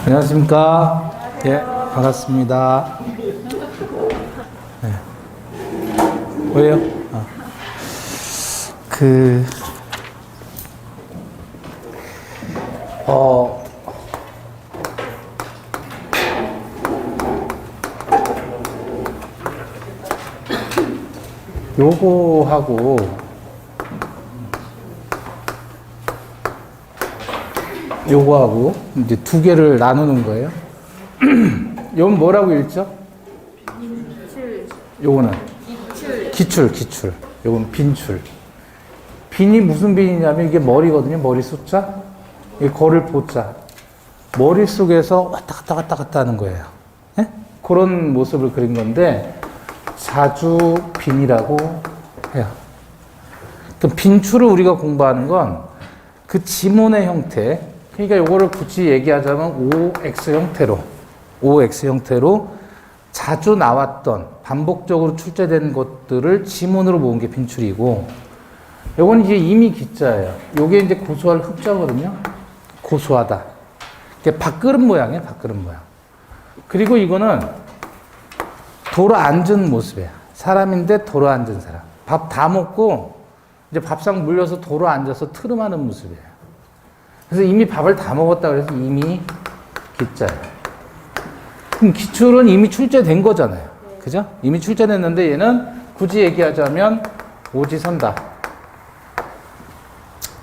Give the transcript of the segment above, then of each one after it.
안녕하십니까. 예, 반갑습니다. 네. 왜요? 요거하고 요거하고 이제 두 개를 나누는 거예요. 요건 뭐라고 읽죠? 요거는 기출. 요건 빈출. 빈이 무슨 빈이냐면 이게 머리거든요. 머리 숫자. 이게 거를 보자. 머릿속에서 왔다 갔다 하는 거예요. 네? 그런 모습을 그린 건데 자주 빈이라고 해요. 또 빈출을 우리가 공부하는 건 그 지문의 형태, 그러니까 요거를 굳이 얘기하자면 OX 형태로 자주 나왔던 반복적으로 출제된 것들을 지문으로 모은 게 빈출이고, 요건 이제 이미 기자예요. 요게 이제 고소할 흡자거든요. 고소하다. 이게 밥그릇 모양이에요. 밥그릇 모양. 그리고 이거는 돌아 앉은 모습이에요. 사람인데 돌아 앉은 사람. 밥 다 먹고 이제 밥상 물려서 돌아 앉아서 트름하는 모습이에요. 그래서 이미 밥을 다 먹었다 그래서 이미 기자예요. 그럼 기출은 이미 출제된 거잖아요. 그죠? 이미 출제됐는데 얘는 굳이 얘기하자면 오지선다.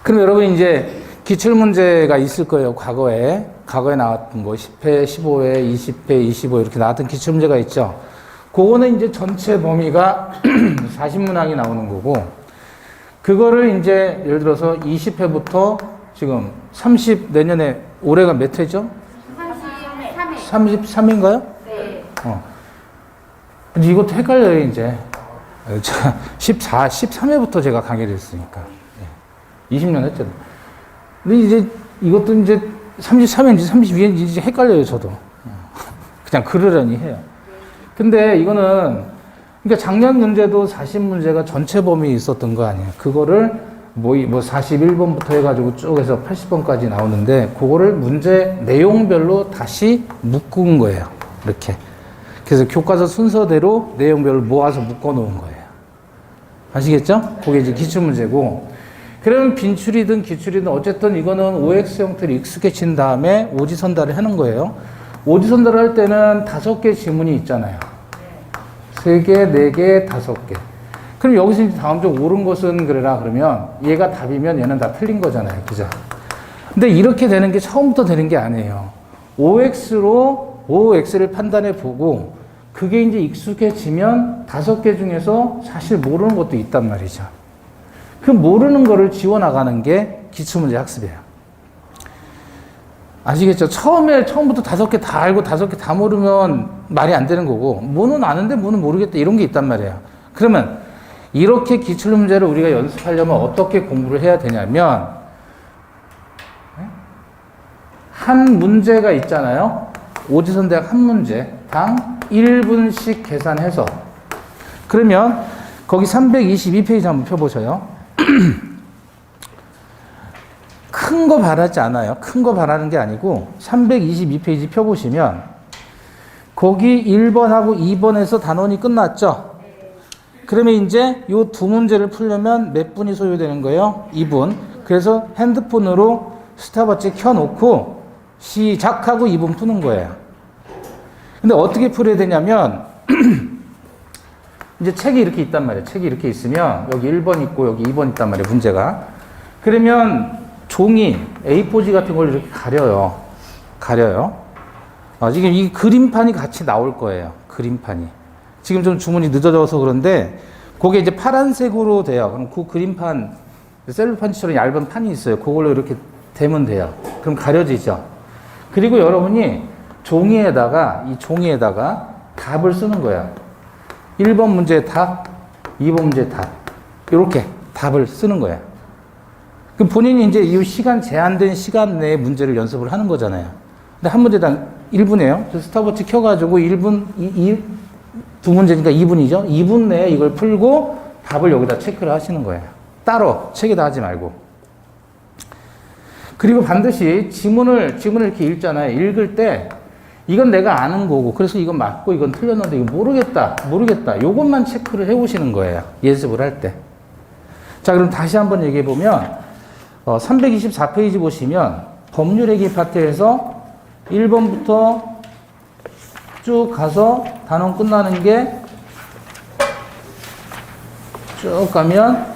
그럼 여러분 이제 기출 문제가 있을 거예요. 과거에 나왔던 거 10회, 15회, 20회, 25 이렇게 나왔던 기출 문제가 있죠. 그거는 이제 전체 범위가 40문항이 나오는 거고, 그거를 이제 예를 들어서 20회부터 지금 내년에 올해가 몇 회죠? 33회인가요? 네. 근데 이것도 헷갈려요, 이제. 13회부터 제가 강의를 했으니까. 20년 했잖아요. 근데 이제 이것도 이제 33회인지 32회인지 이제 헷갈려요, 저도. 그냥 그러려니 해요. 근데 이거는, 그러니까 작년 문제도 40문제가 전체 범위에 있었던 거 아니에요. 그거를 뭐 41번부터 해가지고 쭉 해서 80번까지 나오는데, 그거를 문제 내용별로 다시 묶은 거예요. 이렇게. 그래서 교과서 순서대로 내용별로 모아서 묶어 놓은 거예요. 아시겠죠? 그게 이제 기출문제고, 그러면 빈출이든 기출이든 어쨌든 이거는 OX 형태를 익숙해진 다음에 오지선다를 하는 거예요. 오지선다를 할 때는 5개 지문이 있잖아요. 3개, 4개, 5개. 그럼 여기서 이제 다음 중 옳은 것은 그래라 그러면 얘가 답이면 얘는 다 틀린 거잖아요. 그죠? 근데 이렇게 되는 게 처음부터 되는 게 아니에요. OX를 판단해 보고 그게 이제 익숙해지면 5개 중에서 사실 모르는 것도 있단 말이죠. 그 모르는 거를 지워나가는 게 기출문제 학습이에요. 아시겠죠? 처음부터 5개 다 알고 5개 다 모르면 말이 안 되는 거고, 뭐는 아는데 뭐는 모르겠다 이런 게 있단 말이에요. 그러면 이렇게 기출문제를 우리가 연습하려면 어떻게 공부를 해야 되냐면, 한 문제가 있잖아요. 오지선대학 한 문제당 1분씩 계산해서, 그러면 거기 322페이지 한번 펴보셔요. 큰 거 바라지 않아요. 큰 거 바라는 게 아니고 322페이지 펴보시면 거기 1번하고 2번에서 단원이 끝났죠. 그러면 이제 이 두 문제를 풀려면 몇 분이 소요되는 거예요? 2분. 그래서 핸드폰으로 스탑워치 켜놓고 시작하고 2분 푸는 거예요. 근데 어떻게 풀어야 되냐면 이제 책이 이렇게 있단 말이에요. 책이 이렇게 있으면 여기 1번 있고 여기 2번 있단 말이에요. 문제가. 그러면 종이 A4지 같은 걸 이렇게 가려요. 지금 이 그림판이 같이 나올 거예요. 그림판이. 지금 좀 주문이 늦어져서 그런데 그게 이제 파란색으로 돼요. 그럼 그 그림판, 셀로판처럼 얇은 판이 있어요. 그걸로 이렇게 대면 돼요. 그럼 가려지죠. 그리고 여러분이 이 종이에다가 답을 쓰는 거예요. 1번 문제 답, 2번 문제 답. 이렇게 답을 쓰는 거예요. 그럼 본인이 이제 이 시간, 제한된 시간 내에 문제를 연습을 하는 거잖아요. 근데 한 문제당 1분이에요. 그래서 스탑워치 켜가지고 1분, 두 문제니까 2분이죠. 2분 내에 이걸 풀고 답을 여기다 체크를 하시는 거예요. 따로 책에다 하지 말고. 그리고 반드시 지문을 이렇게 읽잖아요. 읽을 때 이건 내가 아는 거고 그래서 이건 맞고 이건 틀렸는데 이거 모르겠다. 요것만 체크를 해 오시는 거예요. 예습을 할 때. 자, 그럼 다시 한번 얘기해 보면 324페이지 보시면 법률회계 파트에서 1번부터 쭉 가서 단원 끝나는 게 쭉 가면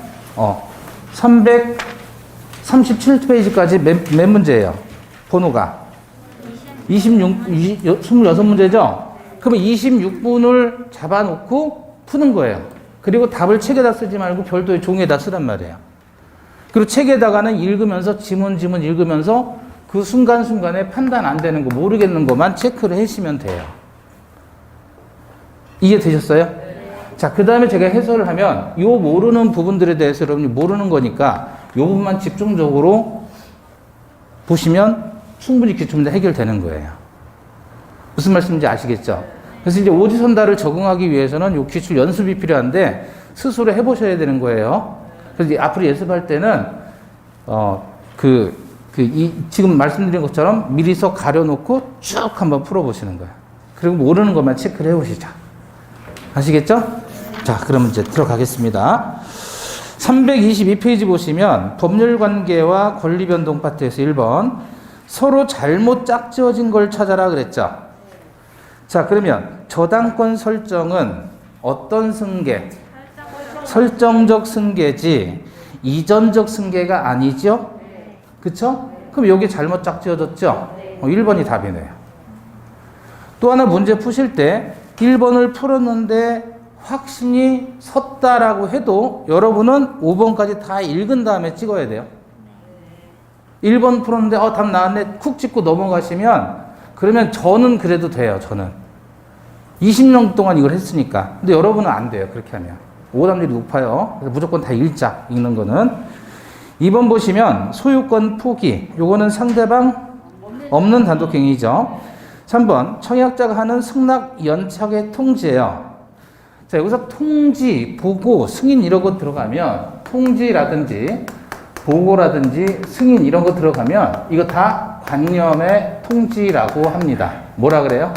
337페이지까지 몇 문제예요? 번호가 26문제죠? 그러면 26분을 잡아놓고 푸는 거예요. 그리고 답을 책에다 쓰지 말고 별도의 종이에다 쓰란 말이에요. 그리고 책에다가는 읽으면서 지문 읽으면서 그 순간순간에 판단 안 되는 거 모르겠는 것만 체크를 해주시면 돼요. 이해되셨어요? 자, 그 다음에 제가 해설을 하면 요 모르는 부분들에 대해서 여러분이 모르는 거니까 요 부분만 집중적으로 보시면 충분히 기출문제 해결되는 거예요. 무슨 말씀인지 아시겠죠? 그래서 이제 오지선다를 적응하기 위해서는 요 기출 연습이 필요한데 스스로 해보셔야 되는 거예요. 그래서 앞으로 예습할 때는 지금 말씀드린 것처럼 미리서 가려놓고 쭉 한번 풀어보시는 거예요. 그리고 모르는 것만 체크를 해보시죠. 아시겠죠? 자, 그러면 이제 들어가겠습니다. 322페이지 보시면 법률관계와 권리변동 파트에서 1번 서로 잘못 짝지어진 걸 찾아라 그랬죠. 자, 그러면 저당권 설정은 어떤 승계? 설정적 승계지 이전적 승계가 아니죠? 그쵸? 그럼 여기 잘못 짝지어졌죠? 1번이 답이네요. 또 하나 문제 푸실 때 1번을 풀었는데 확신이 섰다라고 해도 여러분은 5번까지 다 읽은 다음에 찍어야 돼요. 1번 풀었는데 답 나왔네 쿡 찍고 넘어가시면 그러면 저는 그래도 돼요. 저는 20년 동안 이걸 했으니까. 근데 여러분은 안 돼요. 그렇게 하면 오답률이 높아요. 그래서 무조건 다 읽자. 읽는 거는 2번 보시면 소유권 포기, 요거는 상대방 없는 단독행위죠. 3번 청약자가 하는 승낙 연착의 통지예요. 자, 여기서 통지, 보고, 승인 이런 거 들어가면 통지라든지 보고라든지 승인 이런 거 들어가면 이거 다 관념의 통지라고 합니다. 뭐라 그래요?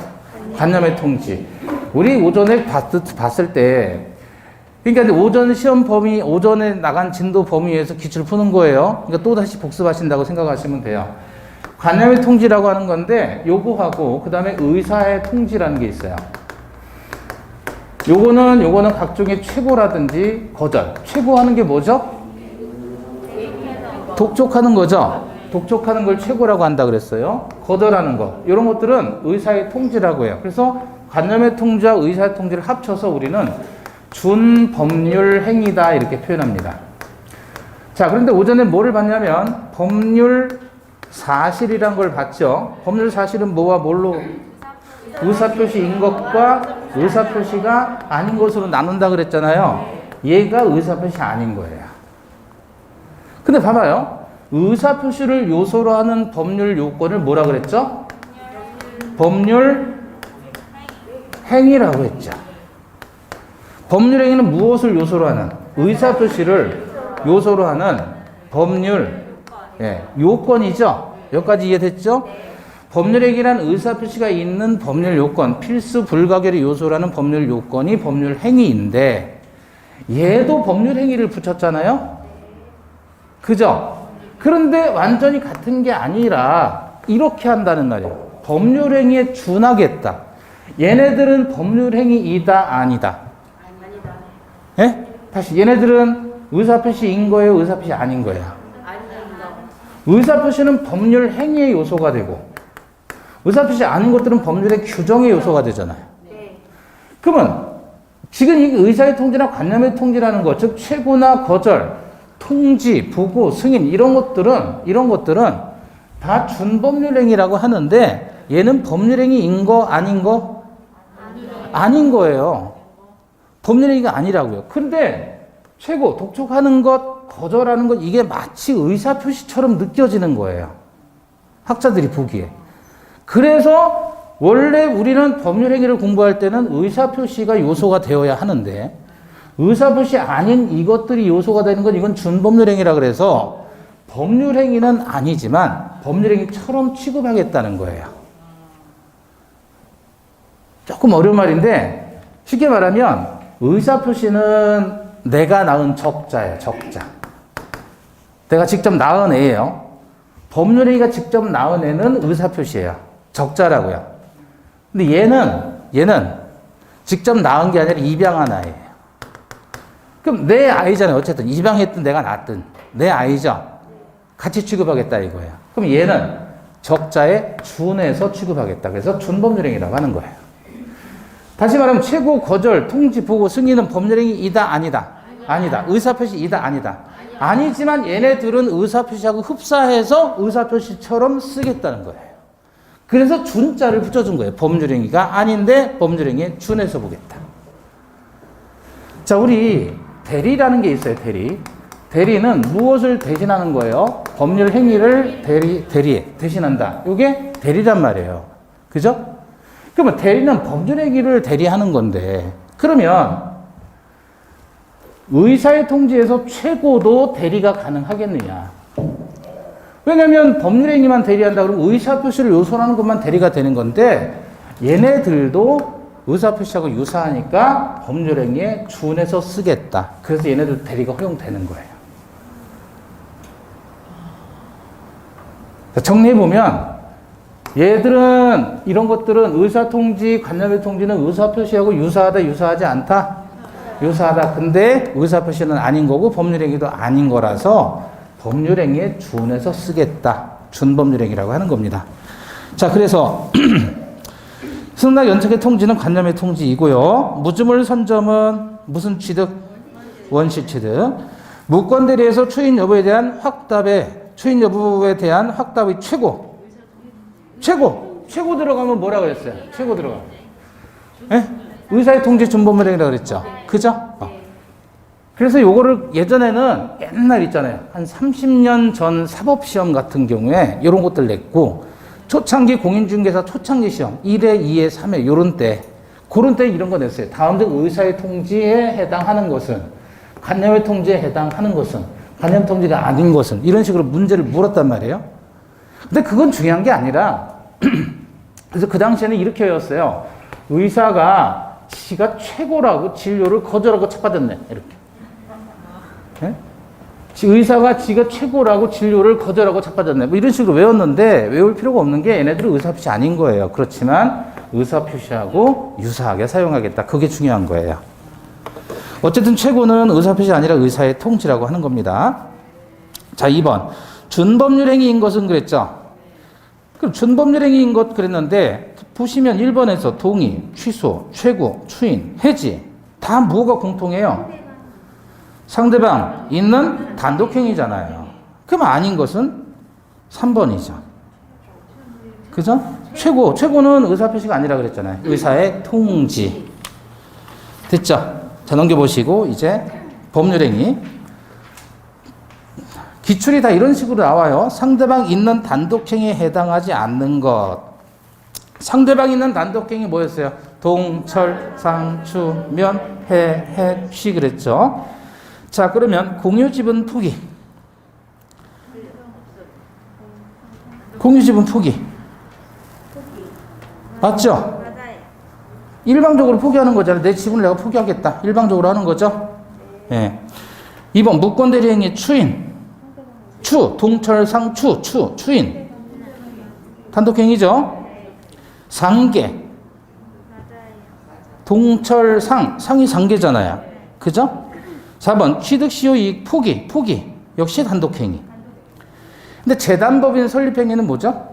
관념의 통지. 우리 오전에 봤을 때 그러니까 오전 시험 범위, 오전에 나간 진도 범위에서 기출 푸는 거예요. 그러니까 또 다시 복습하신다고 생각하시면 돼요. 관념의 통지라고 하는 건데 요거하고 그 다음에 의사의 통지라는 게 있어요. 요거는 각종의 최고라든지 거절. 최고하는 게 뭐죠? 독촉하는 거죠. 독촉하는 걸 최고라고 한다 그랬어요. 거절하는 거. 이런 것들은 의사의 통지라고 해요. 그래서 관념의 통지와 의사의 통지를 합쳐서 우리는 준법률 행위다 이렇게 표현합니다. 자, 그런데 오전에 뭐를 봤냐면 법률 사실이란 걸 봤죠. 법률 사실은 뭐와 뭘로? 의사표시인 것과 의사표시가 아닌 것으로 나눈다 그랬잖아요. 얘가 의사표시 아닌 거예요. 근데 봐봐요. 의사표시를 요소로 하는 법률 요건을 뭐라 그랬죠? 법률 행위라고 했죠. 법률 행위는 무엇을 요소로 하는? 의사표시를 요소로 하는 법률 요건이죠. 여기까지 이해됐죠? 법률 행위란 의사표시가 있는 법률 요건, 필수 불가결의 요소라는 법률 요건이 법률 행위인데 얘도 법률 행위를 붙였잖아요. 그죠? 그런데 완전히 같은 게 아니라 이렇게 한다는 말이에요. 법률 행위에 준하겠다. 얘네들은 법률 행위이다, 아니다? 아니다. 예? 다시 얘네들은 의사표시인 거예요, 의사표시 아닌 거예요? 아니다. 의사표시는 법률 행위의 요소가 되고 의사표시 아닌 것들은 법률의 규정의 요소가 되잖아요. 네. 그러면 지금 이 의사의 통지나 관념의 통지라는 것, 즉 최고나 거절, 통지, 보고, 승인 이런 것들은 다 준법률행위라고 하는데 얘는 법률행위인 거 아닌 거? 아닌 거예요. 법률행위가 아니라고요. 근데 최고, 독촉하는 것, 거절하는 것 이게 마치 의사표시처럼 느껴지는 거예요. 학자들이 보기에. 그래서 원래 우리는 법률행위를 공부할 때는 의사표시가 요소가 되어야 하는데 의사표시 아닌 이것들이 요소가 되는 건 이건 준법률행위라 그래서 법률행위는 아니지만 법률행위처럼 취급하겠다는 거예요. 조금 어려운 말인데 쉽게 말하면 의사표시는 내가 낳은 적자예요. 적자. 내가 직접 낳은 애예요. 법률행위가 직접 낳은 애는 의사표시예요. 적자라고요. 근데 얘는 직접 낳은 게 아니라 입양한 아이예요. 그럼 내 아이잖아요. 어쨌든 입양했든 내가 낳았든 내 아이죠. 같이 취급하겠다 이거예요. 그럼 얘는 적자에 준해서 취급하겠다. 그래서 준법률행위라고 하는 거예요. 다시 말하면 최고, 거절, 통지, 보고, 승인은 법률행위이다 아니다. 아니다. 의사표시이다 아니다. 아니지만 얘네들은 의사표시하고 흡사해서 의사표시처럼 쓰겠다는 거예요. 그래서 준자를 붙여준 거예요. 법률행위가 아닌데 법률행위에 준해서 보겠다. 자, 우리 대리라는 게 있어요. 대리는 무엇을 대신하는 거예요? 법률행위를 대리에 대신한다. 이게 대리란 말이에요. 그죠? 그러면 대리는 법률행위를 대리하는 건데 그러면 의사의 통지에서 최고도 대리가 가능하겠느냐? 왜냐면 법률행위만 대리한다 그러면 의사표시를 요소하는 것만 대리가 되는 건데 얘네들도 의사표시하고 유사하니까 법률행위에 준해서 쓰겠다. 그래서 얘네들 대리가 허용되는 거예요. 정리해보면 얘들은 이런 것들은 의사통지, 간접의 통지는 의사표시하고 유사하다, 유사하지 않다? 유사하다. 근데 의사표시는 아닌 거고 법률행위도 아닌 거라서 법률행위에 준해서 쓰겠다. 준법률행위라고 하는 겁니다. 자, 그래서 승낙 연착의 통지는 관념의 통지이고요. 무주물 선점은 무슨 취득? 원시 취득. 무권 대리에서 추인 여부에 대한 추인 여부에 대한 확답의 최고 들어가면 뭐라고 했어요? 최고 들어가면. 예? 의사의 통지 준법률행위라고 그랬죠. 그죠? 그래서 요거를 예전에는 옛날 있잖아요. 한 30년 전 사법시험 같은 경우에 이런 것들 냈고 초창기 공인중개사 초창기 시험 1회, 2회, 3회 그런 때 이런 거 냈어요. 다음에 의사의 통지에 해당하는 것은 간념의 통지에 해당하는 것은 간념 통지가 아닌 것은 이런 식으로 문제를 물었단 말이에요. 근데 그건 중요한 게 아니라 그래서 그 당시에는 이렇게 외웠어요. 의사가 지가 최고라고 진료를 거절하고 처받았네. 이렇게. 네? 의사가 지가 최고라고 진료를 거절하고 처받았네. 뭐 이런 식으로 외웠는데 외울 필요가 없는 게 얘네들은 의사표시 아닌 거예요. 그렇지만 의사표시하고 유사하게 사용하겠다. 그게 중요한 거예요. 어쨌든 최고는 의사표시 아니라 의사의 통지라고 하는 겁니다. 자, 2번. 준법률행위인 것은 그랬죠. 그럼 준법률행위인 것 그랬는데 보시면 1번에서 동의, 취소, 최고, 추인, 해지 다 뭐가 공통해요? 상대방 있는 단독행위잖아요. 그럼 아닌 것은 3번이죠. 그죠? 최고는 의사표시가 아니라 그랬잖아요. 의사의 통지. 됐죠? 자, 넘겨보시고 이제 법률행위. 기출이 다 이런 식으로 나와요. 상대방 있는 단독행위에 해당하지 않는 것. 상대방 있는 단독행위 뭐였어요? 동철, 상, 추, 면, 해, 취 그랬죠. 자, 그러면 공유지분 포기. 공유지분 포기. 맞죠? 일방적으로 포기하는 거잖아요. 내 지분을 내가 포기하겠다. 일방적으로 하는 거죠. 예. 2번 무권대리행위 추인. 동철, 상, 추인. 단독행위죠. 상계. 동철, 상이 상계잖아요. 그죠? 4번 취득, 시효, 이익, 포기. 역시 단독행위. 근데 재단법인 설립행위는 뭐죠?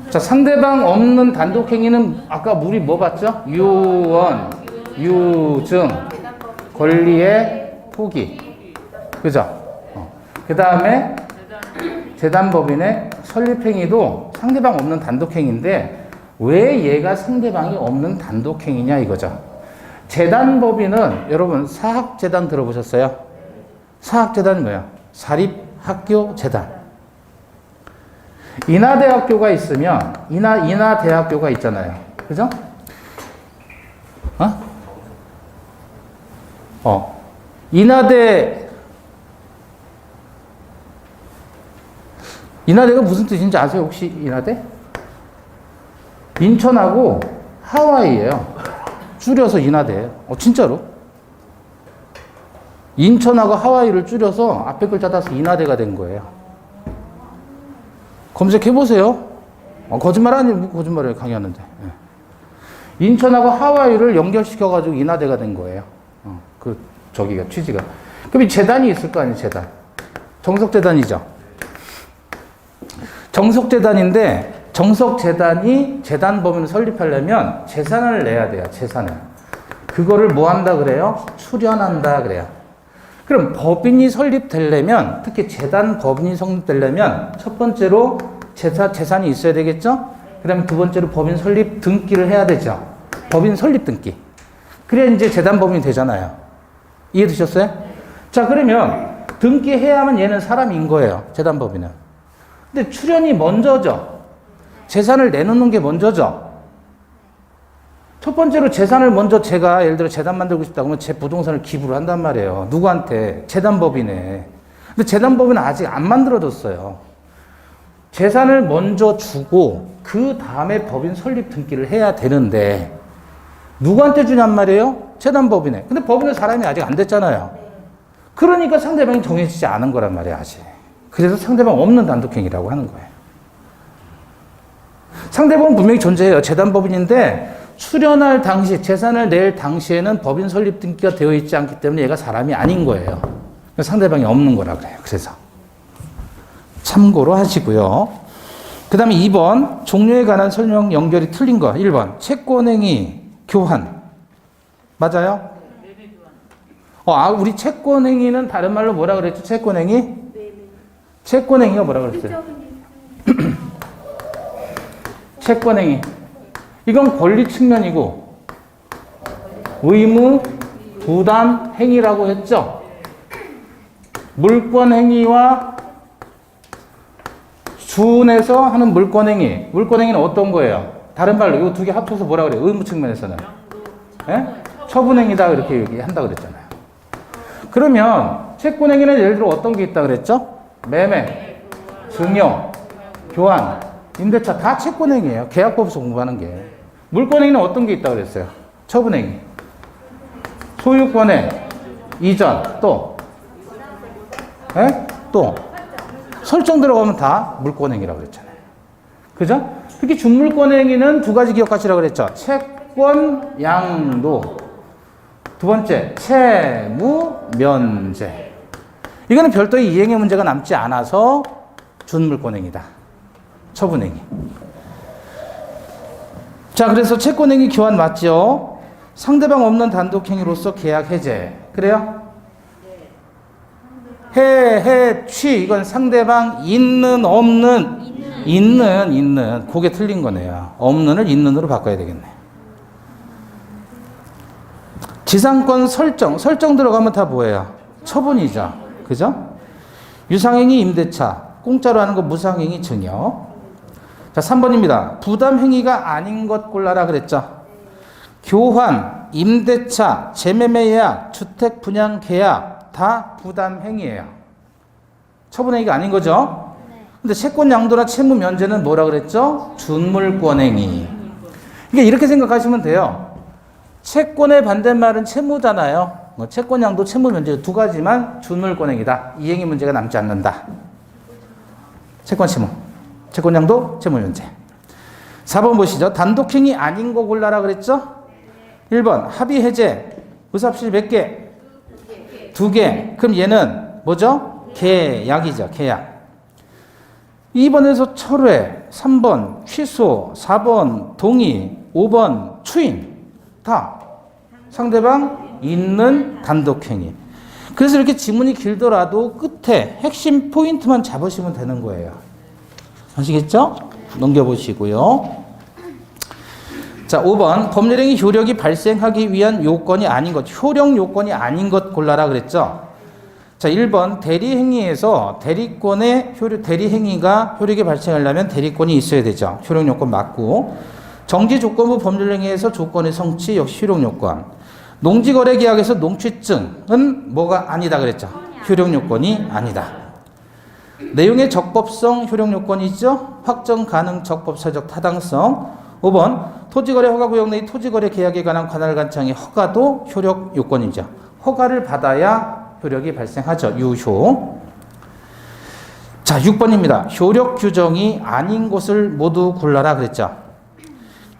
자, 상대방 없는 단독행위는 아까 우리 뭐 봤죠? 유언, 유증, 권리의 포기. 그죠? 그 다음에 재단법인의 설립행위도 상대방 없는 단독행위인데 왜 얘가 상대방이 없는 단독행위냐 이거죠. 재단법인은 여러분 사학재단 들어보셨어요? 사학재단이 뭐야? 사립학교재단. 인하대학교가 있으면 인하대학교가 있잖아요. 그죠? 인하대가 무슨 뜻인지 아세요? 혹시 인하대? 인천하고 하와이예요. 줄여서 인하대예요. 진짜로. 인천하고 하와이를 줄여서 앞에 글자 따서 인하대가 된 거예요. 검색해보세요. 거짓말 아니에요. 거짓말을 강의하는데. 인천하고 하와이를 연결시켜가지고 인하대가 된 거예요. 저기가 취지가. 그럼 이 재단이 있을 거 아니에요, 재단. 정석재단이죠. 정석재단인데, 정석재단이 재단 법인을 설립하려면 재산을 내야 돼요, 재산을. 그거를 뭐 한다 그래요? 출연한다 그래요. 그럼 법인이 설립되려면, 특히 재단 법인이 설립되려면, 첫 번째로 재산이 있어야 되겠죠? 그 다음에 두 번째로 법인 설립 등기를 해야 되죠. 법인 설립 등기. 그래야 이제 재단 법인이 되잖아요. 이해되셨어요? 자, 그러면 등기해야만 얘는 사람인 거예요. 재단 법인은. 근데 출연이 먼저죠. 재산을 내놓는 게 먼저죠. 첫 번째로 재산을 먼저 제가 예를 들어 재단 만들고 싶다 그러면 제 부동산을 기부를 한단 말이에요. 누구한테? 재단 법인에. 근데 재단 법인은 아직 안 만들어졌어요. 재산을 먼저 주고 그 다음에 법인 설립 등기를 해야 되는데 누구한테 주냔 말이에요? 재단 법인에. 근데 법인은 사람이 아직 안 됐잖아요. 그러니까 상대방이 정해지지 않은 거란 말이에요, 아직. 그래서 상대방 없는 단독행위라고 하는 거예요. 상대방은 분명히 존재해요. 재단 법인인데 출연할 당시, 재산을 낼 당시에는 법인 설립 등기가 되어 있지 않기 때문에 얘가 사람이 아닌 거예요. 상대방이 없는 거라 그래요. 그래서 참고로 하시고요. 그 다음에 2번 종료에 관한 설명 연결이 틀린 거. 1번 채권행위 교환 맞아요? 우리 채권행위는 다른 말로 뭐라 그랬죠? 채권행위? 채권행위가 뭐라 그랬어요? 채권행위. 이건 권리 측면이고 의무 부담 행위라고 했죠? 물권행위와 준해서 하는 물권행위. 물권행위는 어떤 거예요? 다른 말로 이거 두 개 합쳐서 뭐라 그래요? 의무 측면에서는 처분행위다 이렇게 얘기한다 그랬잖아요. 그러면 채권행위는 예를 들어 어떤 게 있다 그랬죠? 매매, 증여, 교환, 임대차 다 채권행위예요. 계약법에서 공부하는 게. 물권행위는 어떤 게 있다 그랬어요? 처분행위, 소유권의 이전, 또 설정 들어가면 다 물권행위라고 그랬잖아요. 그죠? 특히 준물권행위는 두 가지 기억하시라고 그랬죠. 채권 양도. 두 번째, 채무 면제. 이거는 별도의 이행의 문제가 남지 않아서 준물권행위다. 처분행위. 자, 그래서 채권행위 교환 맞죠? 상대방 없는 단독행위로서 계약 해제. 그래요? 취. 이건 상대방 있는, 없는. 있는. 그게 틀린 거네요. 없는을 있는으로 바꿔야 되겠네. 지상권 설정 들어가면 다 뭐예요? 처분이죠. 그죠? 유상행위 임대차. 공짜로 하는 거 무상행위 증여. 자, 3번입니다. 부담행위가 아닌 것 골라라 그랬죠. 교환, 임대차, 재매매 예약, 주택 분양 계약 다 부담행위예요. 처분행위가 아닌 거죠. 근데 채권 양도나 채무 면제는 뭐라 그랬죠? 준물권행위. 그러니까 이렇게 생각하시면 돼요. 채권의 반대말은 채무잖아요. 채권 양도, 채무 면제 두 가지만 준물권행위다. 이행의 문제가 남지 않는다. 채권 채무, 채권 양도, 채무 면제. 4번 보시죠. 단독행위 아닌 거 골라라 그랬죠? 1번 합의 해제. 의사합실 몇 개? 2개. 그럼 얘는 뭐죠? 계약이죠. 계약. 2번에서 철회, 3번 취소, 4번 동의, 5번 추인. 다 상대방 있는 단독행위. 그래서 이렇게 지문이 길더라도 끝에 핵심 포인트만 잡으시면 되는 거예요. 아시겠죠? 넘겨보시고요. 자, 5번 법률행위 효력이 발생하기 위한 요건이 아닌 것, 효력 요건이 아닌 것 골라라 그랬죠. 자, 1번 대리행위에서 대리권의 대리행위가 효력이 발생하려면 대리권이 있어야 되죠. 효력 요건 맞고. 정지조건부 법률행위에서 조건의 성취 역시 효력 요건. 농지거래 계약에서 농취증은 뭐가 아니다 그랬죠? 효력 요건이 아니다. 내용의 적법성 효력 요건이 있죠? 확정 가능 적법사적 타당성. 5번 토지거래 허가 구역 내 토지거래 계약에 관한 관할 간청의 허가도 효력 요건이죠. 허가를 받아야 효력이 발생하죠. 유효. 자, 6번입니다. 효력 규정이 아닌 곳을 모두 골라라 그랬죠.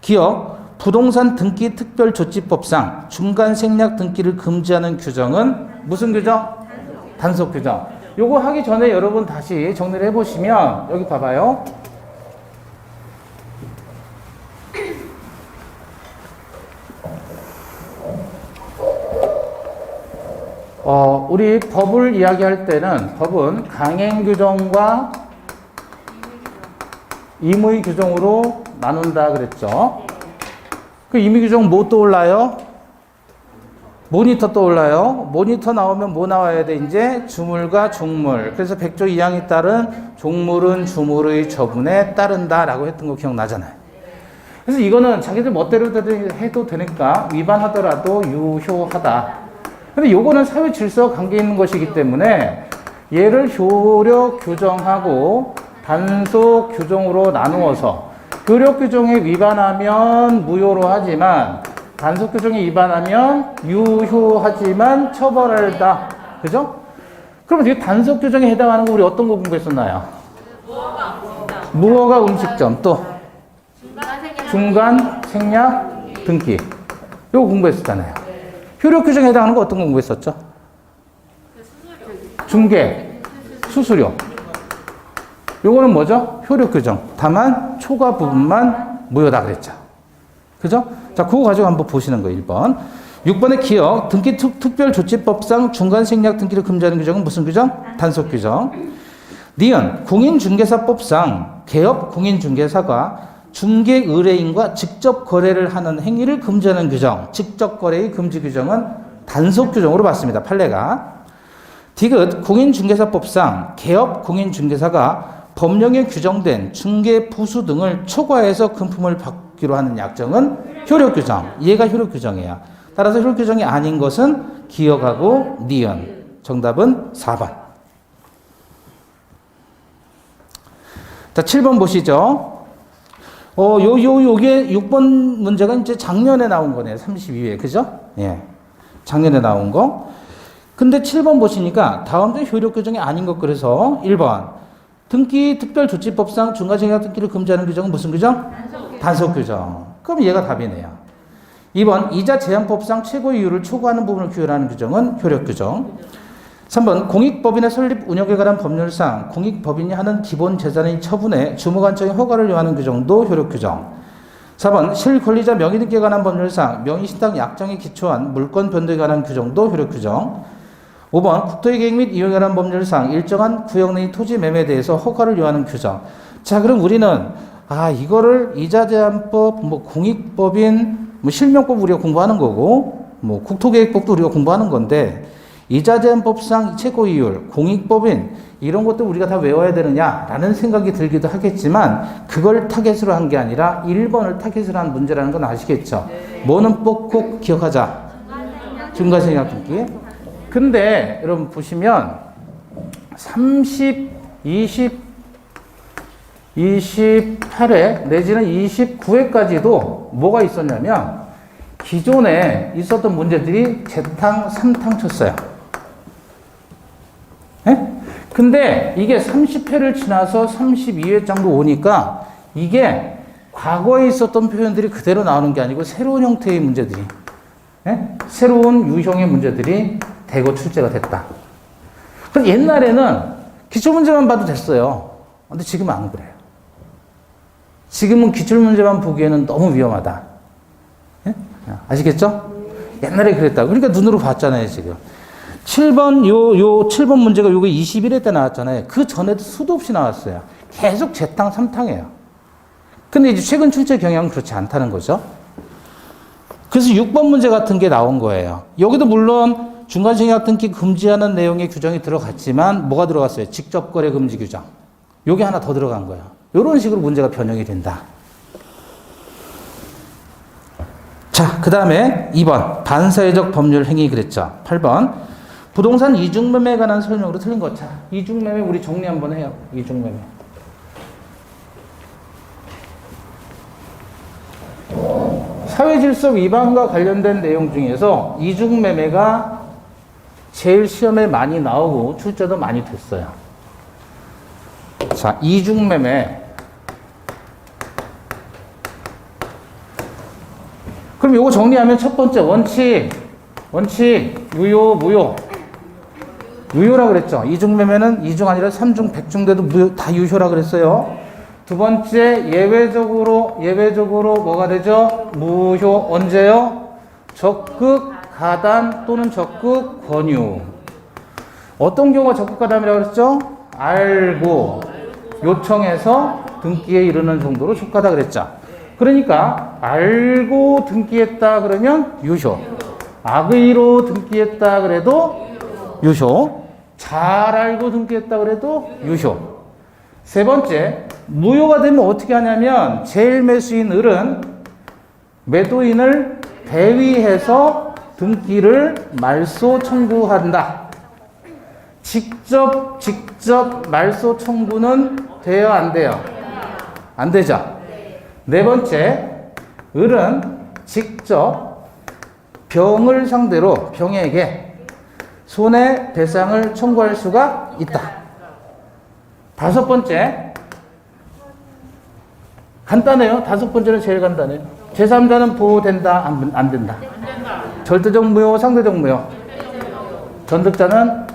기억 부동산 등기 특별조치법상 중간 생략 등기를 금지하는 규정은 무슨 규정? 단속 규정. 요거 하기 전에 여러분 다시 정리를 해보시면 여기 봐봐요. 우리 법을 이야기할 때는 법은 강행 규정과 임의 규정으로 나눈다 그랬죠. 그 임의 규정 뭐 떠올라요? 모니터 떠올라요. 모니터 나오면 뭐 나와야 돼? 이제 주물과 종물. 그래서 100조 2항에 따른 종물은 주물의 처분에 따른다라고 했던 거 기억나잖아요. 그래서 이거는 자기들 멋대로 해도 되니까 위반하더라도 유효하다. 근데 요거는 사회 질서와 관계 있는 것이기 때문에 얘를 효력 규정하고 단속 규정으로 나누어서 효력 규정에 위반하면 무효로 하지만 단속 규정에 위반하면 유효하지만 처벌하다. 그죠? 그러면 이게 단속 규정에 해당하는 거 우리 어떤 거 공부했었나요? 무허가 음식점 또 중간 생략 등기 요거 공부했었잖아요. 효력 규정에 해당하는 거 어떤 거 공부했었죠? 중개, 수수료. 요거는 뭐죠? 효력 규정. 다만 초과 부분만 무효다 그랬죠. 그죠? 자, 그거 가지고 한번 보시는 거예요. 1번. 6번의 기억, 등기 특별조치법상 중간 생략 등기를 금지하는 규정은 무슨 규정? 단속 규정. 니은, 공인중개사법상 개업 공인중개사가 중개 의뢰인과 직접 거래를 하는 행위를 금지하는 규정, 직접 거래의 금지 규정은 단속 규정으로 봤습니다. 판례가. 디귿 공인중개사법상 개업 공인중개사가 법령에 규정된 중개 부수 등을 초과해서 금품을 받기로 하는 약정은 효력 규정. 얘가 효력 규정이에요. 따라서 효력 규정이 아닌 것은 기억하고 니은. 정답은 4번. 자, 7번 보시죠. 요게 6번 문제가 이제 작년에 나온 거네요. 32회. 그죠? 예. 작년에 나온 거. 근데 7번 보시니까 다음 중 효력 규정이 아닌 것 그래서 1번. 등기 특별조치법상 중간생략 등기를 금지하는 규정은 무슨 규정? 단속 규정. 그럼 얘가 답이네요. 2번. 이자 제한법상 최고 이율을 초과하는 부분을 규율하는 규정은 효력 규정. 3번 공익법인의 설립 운영에 관한 법률상 공익법인이 하는 기본 재산의 처분에 주무관청의 허가를 요하는 규정도 효력 규정. 4번 실권리자 명의등기에 관한 법률상 명의신탁 약정에 기초한 물권 변동에 관한 규정도 효력 규정. 5번 국토의 계획 및 이용에 관한 법률상 일정한 구역 내의 토지 매매에 대해서 허가를 요하는 규정. 자, 그럼 우리는 이거를 이자제한법, 공익법인, 실명법 우리가 공부하는 거고, 국토계획법도 우리가 공부하는 건데. 이자제한법상 최고이율, 공익법인 이런 것도 우리가 다 외워야 되느냐라는 생각이 들기도 하겠지만 그걸 타겟으로 한 게 아니라 1번을 타겟으로 한 문제라는 건 아시겠죠? 뭐는 꼭 기억하자. 중간생략 등기. 근데 여러분 보시면 30, 28회 내지는 29회까지도 뭐가 있었냐면 기존에 있었던 문제들이 재탕, 3탕 쳤어요. 예? 근데 이게 30회를 지나서 32회 정도 오니까 이게 과거에 있었던 표현들이 그대로 나오는 게 아니고 새로운 형태의 문제들이, 새로운 유형의 문제들이 대거 출제가 됐다. 그래서 옛날에는 기출문제만 봐도 됐어요. 근데 지금은 안 그래요. 지금은 기출문제만 보기에는 너무 위험하다. 아시겠죠? 옛날에 그랬다. 그러니까 눈으로 봤잖아요, 지금. 7번, 7번 문제가 요게 21회 때 나왔잖아요. 그 전에도 수도 없이 나왔어요. 계속 재탕, 3탕이에요. 근데 이제 최근 출제 경향은 그렇지 않다는 거죠. 그래서 6번 문제 같은 게 나온 거예요. 여기도 물론 중간생략 등기 금지하는 내용의 규정이 들어갔지만 뭐가 들어갔어요? 직접 거래 금지 규정. 요게 하나 더 들어간 거예요. 요런 식으로 문제가 변형이 된다. 자, 자, 그 다음에 2번 반사회적 법률 행위 그랬죠. 8번 부동산 이중매매에 관한 설명으로 틀린 거. 자, 이중매매 우리 정리 한번 해요. 이중매매. 사회질서 위반과 관련된 내용 중에서 이중매매가 제일 시험에 많이 나오고 출제도 많이 됐어요. 자, 이중매매. 그럼 요거 정리하면 첫 번째 원칙, 유효, 무효. 유효라 그랬죠. 이중매매는 이중 아니라 삼중, 백중 돼도 무효, 다 유효라 그랬어요. 두 번째, 예외적으로 뭐가 되죠? 무효. 언제요? 적극 가담 또는 적극 권유. 어떤 경우가 적극 가담이라고 그랬죠? 알고 요청해서 등기에 이르는 정도로 촉가다 그랬죠. 그러니까 알고 등기했다 그러면 유효. 악의로 등기했다 그래도 유효. 잘 알고 등기했다 그래도 유효. 세 번째, 무효가 되면 어떻게 하냐면 제일 매수인 을은 매도인을 대위해서 등기를 말소 청구한다. 직접 말소 청구는 돼요, 안 돼요? 안 되죠. 네 번째, 을은 직접 병을 상대로 병에게 손해배상을 청구할 수가 있다. 다섯 번째, 간단해요. 다섯 번째는 제일 간단해요. 제3자는 보호된다, 안 된다? 절대적 무효, 상대적 무효. 전득자는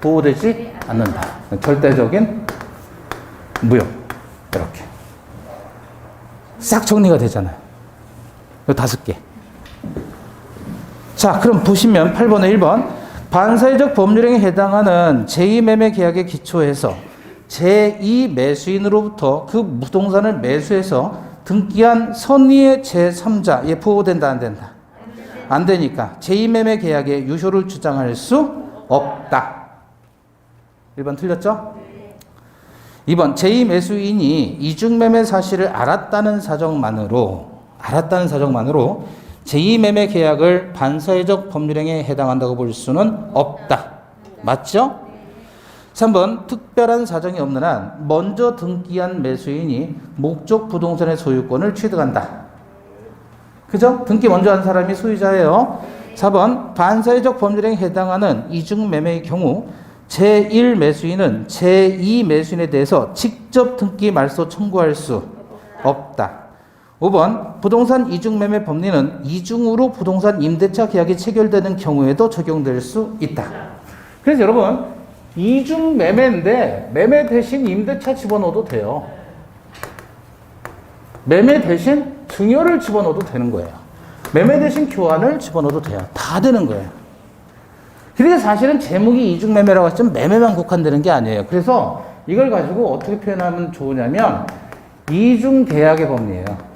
보호되지 않는다. 절대적인 무효. 이렇게. 싹 정리가 되잖아요. 이 다섯 개. 자, 그럼 보시면 8번에 1번. 반사회적 법률행위에 해당하는 제2매매 계약에 기초해서 제2 매수인으로부터 그 부동산을 매수해서 등기한 선의의 제3자에 보호된다, 안 된다? 안 되니까 제2매매 계약의 유효를 주장할 수 없다. 1번 틀렸죠? 2번 제2 매수인이 이중매매 사실을 알았다는 사정만으로 제2매매 계약을 반사회적 법률행위에 해당한다고 볼 수는 없다. 맞죠? 3번 특별한 사정이 없는 한 먼저 등기한 매수인이 목적 부동산의 소유권을 취득한다. 그죠? 등기 먼저 한 사람이 소유자예요. 4번 반사회적 법률행위에 해당하는 이중매매의 경우 제1 매수인은 제2 매수인에 대해서 직접 등기 말소 청구할 수 없다. 5번 부동산 이중매매 법리는 이중으로 부동산 임대차 계약이 체결되는 경우에도 적용될 수 있다. 그래서 여러분 이중매매인데 매매 대신 임대차 집어넣어도 돼요. 매매 대신 증여를 집어넣어도 되는 거예요. 매매 대신 교환을 집어넣어도 돼요. 다 되는 거예요. 그래서 사실은 제목이 이중매매라고 했지만 매매만 국한되는 게 아니에요. 그래서 이걸 가지고 어떻게 표현하면 좋으냐면 이중계약의 법리예요.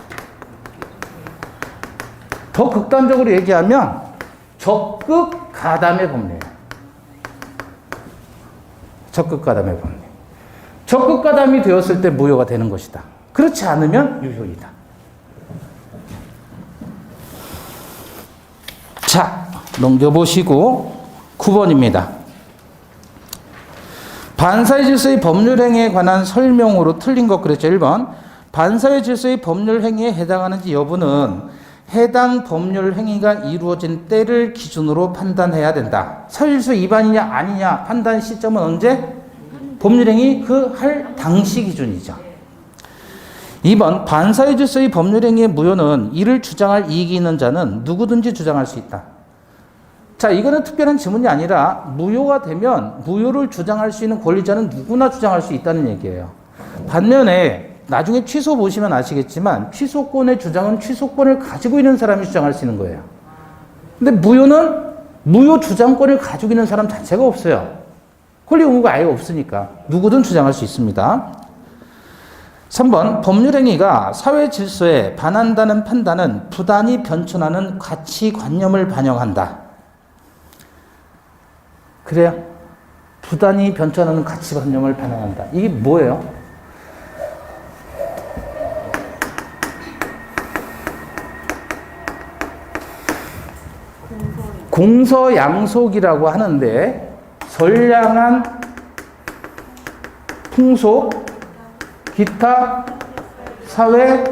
더 극단적으로 얘기하면 적극 가담의 법리예요. 적극 가담의 법리. 적극 가담이 되었을 때 무효가 되는 것이다. 그렇지 않으면 유효이다. 자, 넘겨보시고 9번입니다. 반사회 질서의 법률행위에 관한 설명으로 틀린 것 그랬죠. 1번. 반사회 질서의 법률행위에 해당하는지 여부는 해당 법률행위가 이루어진 때를 기준으로 판단해야 된다. 사회질서 위반이냐 아니냐 판단 시점은 언제? 법률행위 그 할 당시 기준이죠. 2번. 반사회 질서의 법률행위의 무효는 이를 주장할 이익이 있는 자는 누구든지 주장할 수 있다. 자, 이거는 특별한 지문이 아니라 무효가 되면 무효를 주장할 수 있는 권리자는 누구나 주장할 수 있다는 얘기예요. 반면에 나중에 취소 보시면 아시겠지만 취소권의 주장은 취소권을 가지고 있는 사람이 주장할 수 있는 거예요. 근데 무효는 무효 주장권을 가지고 있는 사람 자체가 없어요. 권리 의무가 아예 없으니까 누구든 주장할 수 있습니다. 3번. 법률행위가 사회 질서에 반한다는 판단은 부단히 변천하는 가치관념을 반영한다. 그래요? 부단히 변천하는 가치관념을 반영한다. 이게 뭐예요? 공서양속이라고 하는데 선량한 풍속, 기타 사회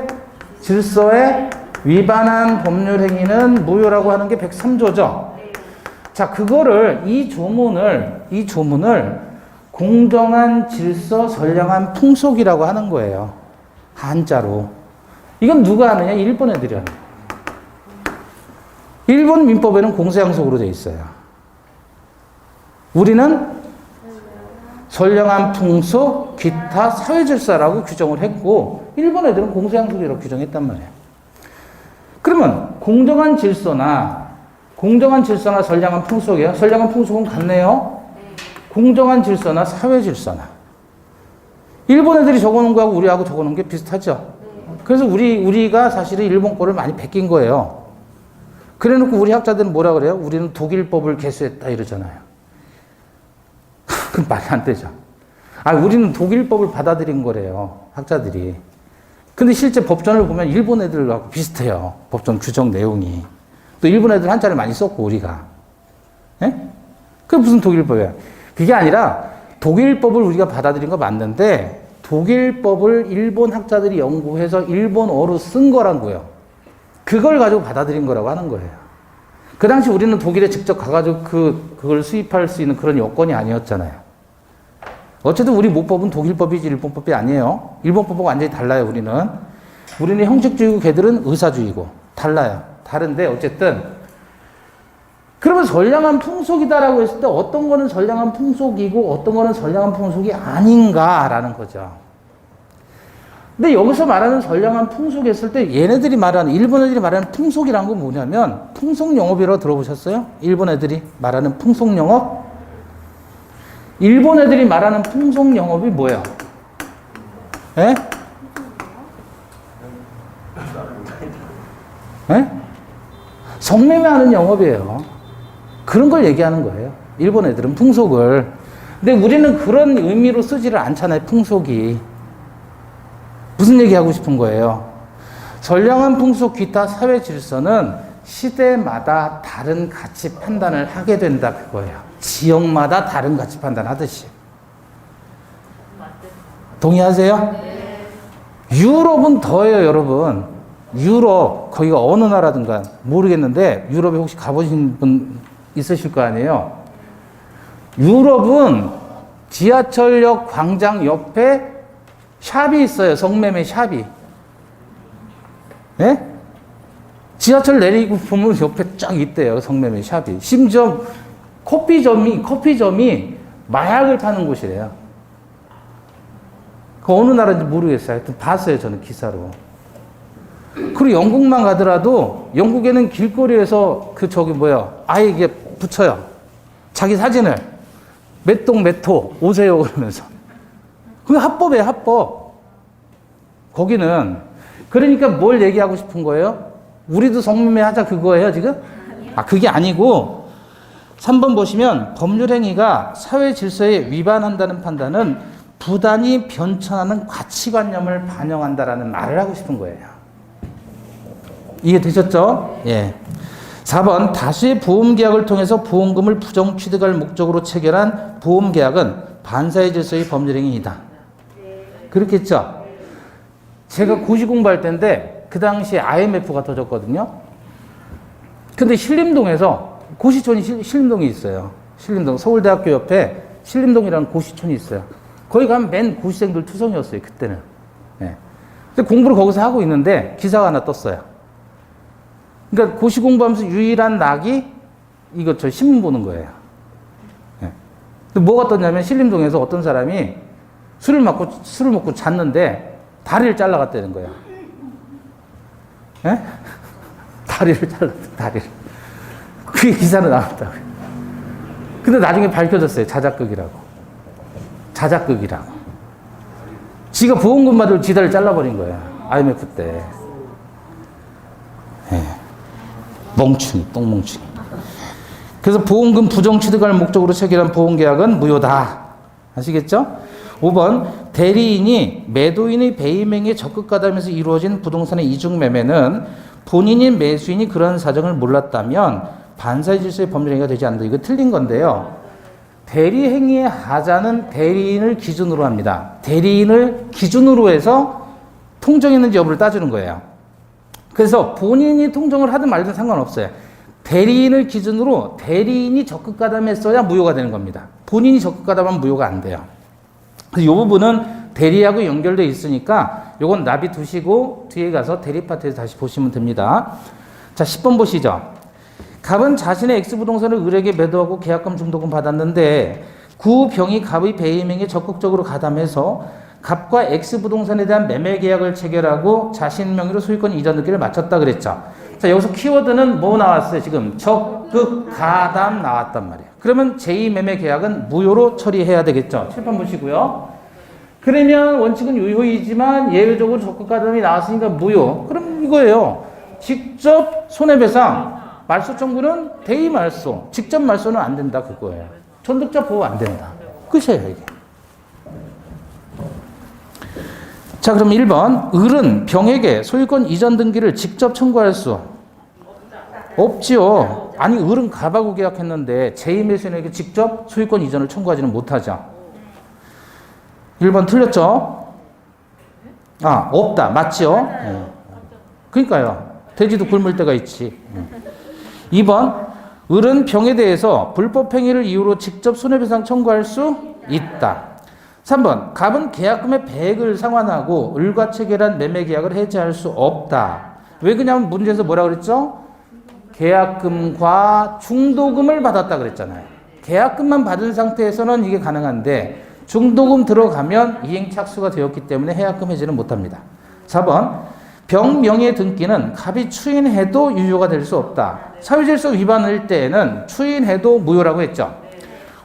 질서에 위반한 법률 행위는 무효라고 하는 게 103조죠. 자, 그거를 이 조문을 공정한 질서, 선량한 풍속이라고 하는 거예요. 한자로. 이건 누가 하느냐? 일본 애들이 하는 거예요. 일본 민법에는 공서양속으로 되어 있어요. 우리는 선량한 풍속, 기타, 사회질서라고 규정을 했고 일본 애들은 공서양속이라고 규정했단 말이에요. 그러면 공정한 질서나 선량한 풍속이에요. 선량한 풍속은 같네요. 공정한 질서나 사회질서나. 일본 애들이 적어놓은 거하고 우리하고 적어놓은 게 비슷하죠. 그래서 우리가 사실은 일본 거를 많이 베낀 거예요. 그래놓고 우리 학자들은 뭐라 그래요? 우리는 독일법을 개수했다 이러잖아요. 그건 말이 안 되죠. 우리는 독일법을 받아들인 거래요. 학자들이. 근데 실제 법전을 보면 일본 애들하고 비슷해요. 법전 규정 내용이. 또 일본 애들 한자를 많이 썼고, 우리가. 예? 그게 무슨 독일법이야? 그게 아니라 독일법을 우리가 받아들인 거 맞는데 독일법을 일본 학자들이 연구해서 일본어로 쓴 거란 거예요. 그걸 가지고 받아들인 거라고 하는 거예요. 그 당시 우리는 독일에 직접 가가지고 그걸 수입할 수 있는 그런 여건이 아니었잖아요. 어쨌든 우리 모법은 독일법이지 일본법이 아니에요. 일본법하고 완전히 달라요, 우리는. 우리는 형식주의고 걔들은 의사주의고. 달라요. 다른데 어쨌든 그러면 선량한 풍속이다라고 했을 때 어떤 거는 선량한 풍속이고 어떤 거는 선량한 풍속이 아닌가라는 거죠. 근데 여기서 말하는 선량한 풍속이 했을 때 얘네들이 말하는 일본 애들이 말하는 풍속이란 건 뭐냐면 풍속영업이라고 들어보셨어요? 일본 애들이 말하는 풍속영업? 일본 애들이 말하는 풍속영업이 뭐예요? 예? 예? 성매매하는 영업이에요. 그런 걸 얘기하는 거예요. 일본 애들은 풍속을. 근데 우리는 그런 의미로 쓰지를 않잖아요. 풍속이. 무슨 얘기하고 싶은 거예요? 선량한 풍속, 기타, 사회 질서는 시대마다 다른 가치 판단을 하게 된다 그거예요. 지역마다 다른 가치 판단하듯이. 동의하세요? 네. 유럽은 더해요, 여러분. 유럽, 거기가 어느 나라든가 모르겠는데 유럽에 혹시 가보신 분 있으실 거 아니에요? 유럽은 지하철역 광장 옆에 샵이 있어요. 성매매 샵이. 예? 지하철 내리고 보면 옆에 쫙 있대요. 성매매 샵이. 심지어 커피점이 마약을 파는 곳이래요. 그 어느 나라인지 모르겠어요. 하여튼 봤어요. 저는 기사로. 그리고 영국만 가더라도 영국에는 길거리에서 아예 이게 붙여요. 자기 사진을. 몇 동 몇 호 오세요 그러면서. 그게 합법이에요, 합법. 거기는. 그러니까 뭘 얘기하고 싶은 거예요? 우리도 성매매 하자 그거예요, 지금? 그게 아니고 3번 보시면 법률 행위가 사회 질서에 위반한다는 판단은 부단히 변천하는 가치관념을 반영한다라는 말을 하고 싶은 거예요. 이해되셨죠? 예. 4번 다수의 보험계약을 통해서 보험금을 부정취득할 목적으로 체결한 보험계약은 반사회 질서의 법률행위이다. 그렇겠죠? 제가 고시 공부할 때인데 그 당시에 IMF가 터졌거든요. 근데 신림동에서 고시촌이 신림동이 있어요. 신림동 서울대학교 옆에 신림동이라는 고시촌이 있어요. 거기 가면 맨 고시생들 투성이었어요. 그때는. 예. 근데 공부를 거기서 하고 있는데 기사가 하나 떴어요. 그러니까 고시 공부하면서 유일한 낙이 저 신문 보는 거예요. 예. 근데 뭐가 떴냐면 신림동에서 어떤 사람이 술을 먹고 잤는데 다리를 잘라갔다는 거예요. 예? 다리를 잘랐다, 다리를. 그게 기사로 나왔다고요. 근데 나중에 밝혀졌어요. 자작극이라고. 지가 보험금 받을 지다를 잘라버린 거야. IMF 때. 예. 멍충이, 똥멍충이. 그래서 보험금 부정 취득할 목적으로 체결한 보험계약은 무효다. 아시겠죠? 5번 대리인이 매도인의 배임행위에 적극가담해서 이루어진 부동산의 이중매매는 본인인 매수인이 그런 사정을 몰랐다면 반사의 질서의 법률행위가 되지 않는다. 이거 틀린 건데요. 대리행위의 하자는 대리인을 기준으로 합니다. 대리인을 기준으로 해서 통정했는지 여부를 따지는 거예요. 그래서 본인이 통정을 하든 말든 상관없어요. 대리인을 기준으로 대리인이 적극 가담했어야 무효가 되는 겁니다. 본인이 적극 가담하면 무효가 안 돼요. 그래서 이 부분은 대리하고 연결되어 있으니까 요건 나비 두시고 뒤에 가서 대리 파트에서 다시 보시면 됩니다. 자, 10번 보시죠. 갑은 자신의 X부동산을 을에게 매도하고 계약금 중도금 받았는데 구 병이 갑의 배임행에 적극적으로 가담해서 갑과 X부동산에 대한 매매 계약을 체결하고 자신 명의로 소유권 이전 등기를 마쳤다 그랬죠. 자, 여기서 키워드는 뭐 나왔어요? 지금 적극 가담 나왔단 말이에요. 그러면 제2매매 계약은 무효로 처리해야 되겠죠. 7번 보시고요. 그러면 원칙은 유효이지만 예외적으로 적극 가담이 나왔으니까 무효. 그럼 이거예요. 직접 손해배상, 말소 청구는 대의 말소, 직접 말소는 안 된다 그거예요. 전득자 보호 안 된다. 끝이에요 이게. 자, 그럼 1번. 을은 병에게 소유권 이전 등기를 직접 청구할 수 없지요. 아니, 을은 갑하고 계약했는데 제2매수인에게 직접 소유권 이전을 청구하지는 못하죠. 1번 틀렸죠? 아, 없다. 맞죠? 그러니까요. 돼지도 굶을 때가 있지. 2번. 을은 병에 대해서 불법행위를 이유로 직접 손해배상 청구할 수 있다. 3번. 갑은 계약금의 배액을 상환하고 을과 체결한 매매계약을 해지할 수 없다. 왜 그러냐면 문제에서 뭐라 그랬죠? 계약금과 중도금을 받았다 그랬잖아요. 계약금만 받은 상태에서는 이게 가능한데 중도금 들어가면 이행 착수가 되었기 때문에 해약금 해지는 못합니다. 4번. 병 명의 등기는 갑이 추인해도 유효가 될 수 없다. 사유질서 위반일 때에는 추인해도 무효라고 했죠.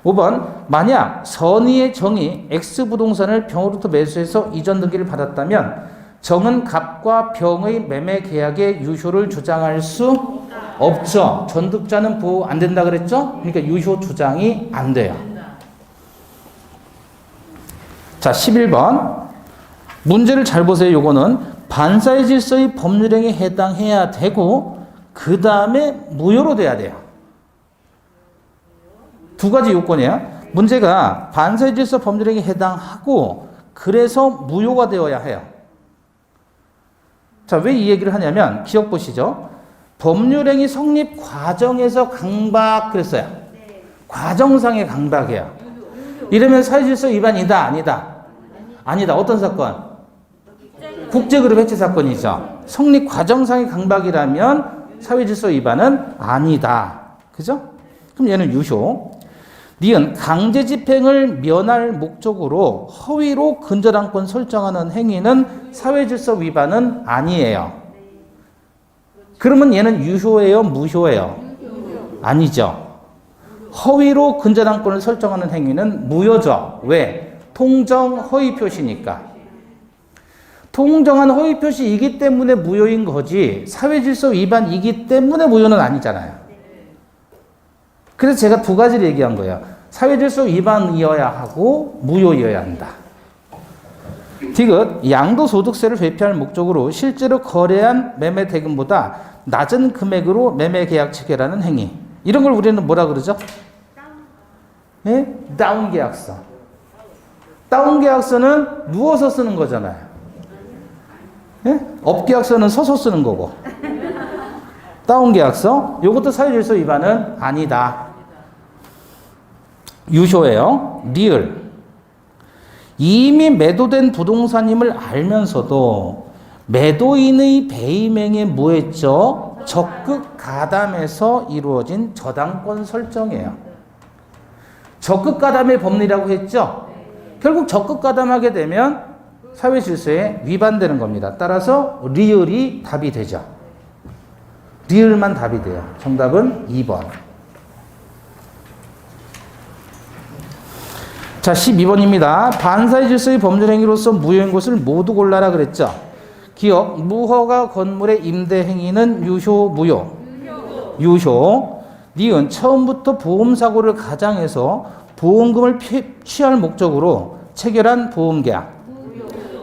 5번. 만약 선의의 정이 X부동산을 병으로부터 매수해서 이전 등기를 받았다면 정은 갑과 병의 매매 계약의 유효를 주장할 수 없죠. 전득자는 보호 안 된다 그랬죠? 그러니까 유효 주장이 안 돼요. 자, 11번. 문제를 잘 보세요. 요거는 반사의 질서의 법률행위에 해당해야 되고 그 다음에 무효로 돼야 돼요. 두 가지 요건이에요. 문제가 반사의 질서 법률행위에 해당하고 그래서 무효가 되어야 해요. 자, 왜 이 얘기를 하냐면 기억 보시죠. 법률행위 성립 과정에서 강박 그랬어요. 과정상의 강박이에요. 이러면 사회질서 위반이다 아니다? 아니다. 어떤 사건? 국제그룹 해체 사건이죠. 성립 과정상의 강박이라면 사회질서 위반은 아니다. 그죠? 그럼 얘는 유효. 니은 강제집행을 면할 목적으로 허위로 근저당권 설정하는 행위는 사회질서 위반은 아니에요. 그러면 얘는 유효예요? 무효예요? 아니죠. 허위로 근저당권을 설정하는 행위는 무효죠. 왜? 통정 허위 표시니까. 통정한 허위 표시이기 때문에 무효인 거지 사회질서 위반이기 때문에 무효는 아니잖아요. 그래서 제가 두 가지를 얘기한 거예요. 사회질서 위반이어야 하고 무효이어야 한다. 디귿 양도소득세를 회피할 목적으로 실제로 거래한 매매 대금보다 낮은 금액으로 매매 계약 체결하는 행위. 이런 걸 우리는 뭐라 그러죠? 예? 다운 계약서. 다운 계약서는 누워서 쓰는 거잖아요. 예? 업 계약서는 서서 쓰는 거고. 다운 계약서. 이것도 사회질서 위반은 아니다. 유효예요. 리을. 이미 매도된 부동산임을 알면서도 매도인의 배임행위에 뭐했죠? 적극 가담해서 이루어진 저당권 설정이에요. 적극 가담의 법리라고 했죠? 결국 적극 가담하게 되면 사회질서에 위반되는 겁니다. 따라서 리을이 답이 되죠. 리을만 답이 돼요. 정답은 2번. 자, 12번입니다. 반사의 질서의 법률행위로서 무효인 것을 모두 골라라 그랬죠. 기억, 무허가 건물의 임대 행위는 유효, 무효? 유효. 니은, 처음부터 보험사고를 가장해서 보험금을 취할 목적으로 체결한 보험계약.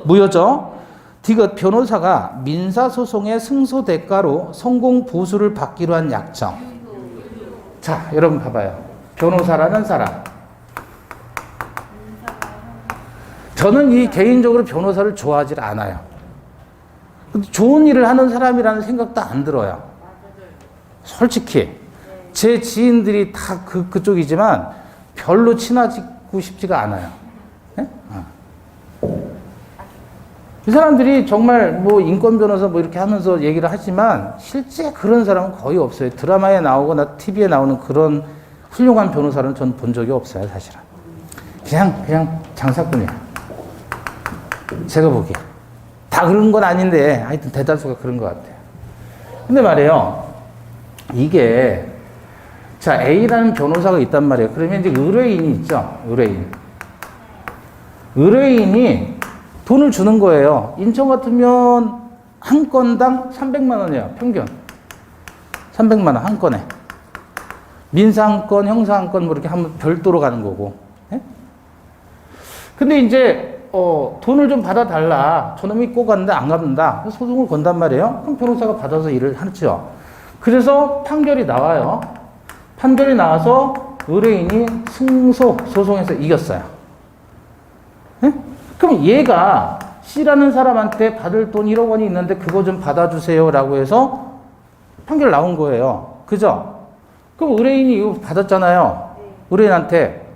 무효죠. 디귿, 변호사가 민사소송의 승소 대가로 성공 보수를 받기로 한 약정. 자, 여러분 봐봐요. 변호사라는 사람. 저는 이 개인적으로 변호사를 좋아하지 않아요. 좋은 일을 하는 사람이라는 생각도 안 들어요. 솔직히. 제 지인들이 다 그쪽이지만 별로 친하고 싶지가 않아요. 네? 이 사람들이 정말 뭐 인권 변호사 뭐 이렇게 하면서 얘기를 하지만 실제 그런 사람은 거의 없어요. 드라마에 나오거나 TV에 나오는 그런 훌륭한 변호사는 전 본 적이 없어요, 사실은. 그냥 장사꾼이야. 제가 보기에. 다 그런 건 아닌데 하여튼 대다수가 그런 것 같아요. 근데 말이에요. 이게 자, A라는 변호사가 있단 말이에요. 그러면 이제 의뢰인이 있죠. 의뢰인이 돈을 주는 거예요. 인천 같으면 한 건당 300만 원이에요. 평균. 300만 원 한 건에. 민사 한 건, 형사 한 건 뭐 이렇게 하면 별도로 가는 거고. 예? 근데 이제 돈을 좀 받아달라. 저놈이 꼭 갔는데 안 갚는다. 소송을 건단 말이에요. 그럼 변호사가 받아서 일을 하죠. 그래서 판결이 나와요. 판결이 나와서 의뢰인이 소송에서 이겼어요. 예? 그럼 얘가 C라는 사람한테 받을 돈 1억 원이 있는데 그거 좀 받아주세요 라고 해서 판결 나온 거예요. 그죠? 그럼 의뢰인이 이거 받았잖아요. 의뢰인한테.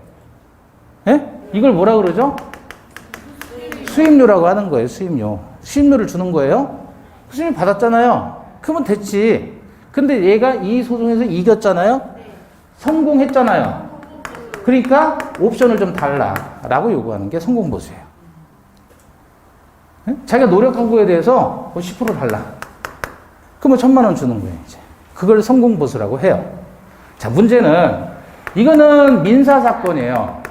예? 이걸 뭐라 그러죠? 수임료라고 하는 거예요. 수임료를 주는 거예요. 수임료 받았잖아요. 그러면 됐지. 근데 얘가 이 소송에서 이겼잖아요. 성공했잖아요. 그러니까 옵션을 좀 달라라고 요구하는 게 성공보수예요. 네? 자기가 노력한 거에 대해서 10% 달라. 그러면 1,000만 원 주는 거예요, 이제. 그걸 성공보수라고 해요. 자, 문제는 이거는 민사사건이에요.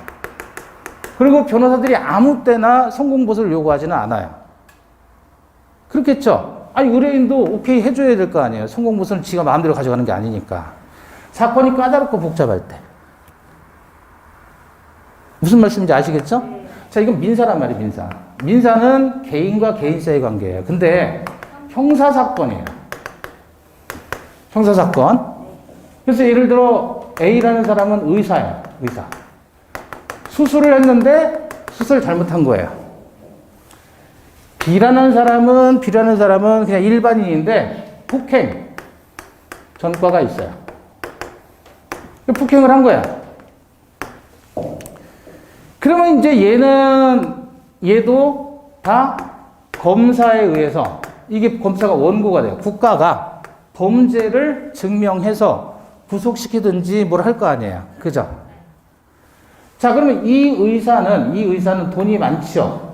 그리고 변호사들이 아무 때나 성공보수를 요구하지는 않아요. 그렇겠죠? 아니, 의뢰인도 오케이 해줘야 될 거 아니에요. 성공보수는 지가 마음대로 가져가는 게 아니니까. 사건이 까다롭고 복잡할 때. 무슨 말씀인지 아시겠죠? 자, 이건 민사란 말이에요, 민사. 민사는 개인과 개인 사이의 관계예요. 근데 형사사건이에요. 형사사건. 그래서 예를 들어 A라는 사람은 의사예요. 의사. 수술을 했는데 수술을 잘못한 거예요. B라는 사람은 그냥 일반인인데 폭행 전과가 있어요. 폭행을 한 거야. 그러면 이제 얘도 다 검사에 의해서 이게 검사가 원고가 돼요. 국가가 범죄를 증명해서 구속시키든지 뭘 할 거 아니에요. 그죠? 자, 그러면 이 의사는 돈이 많죠?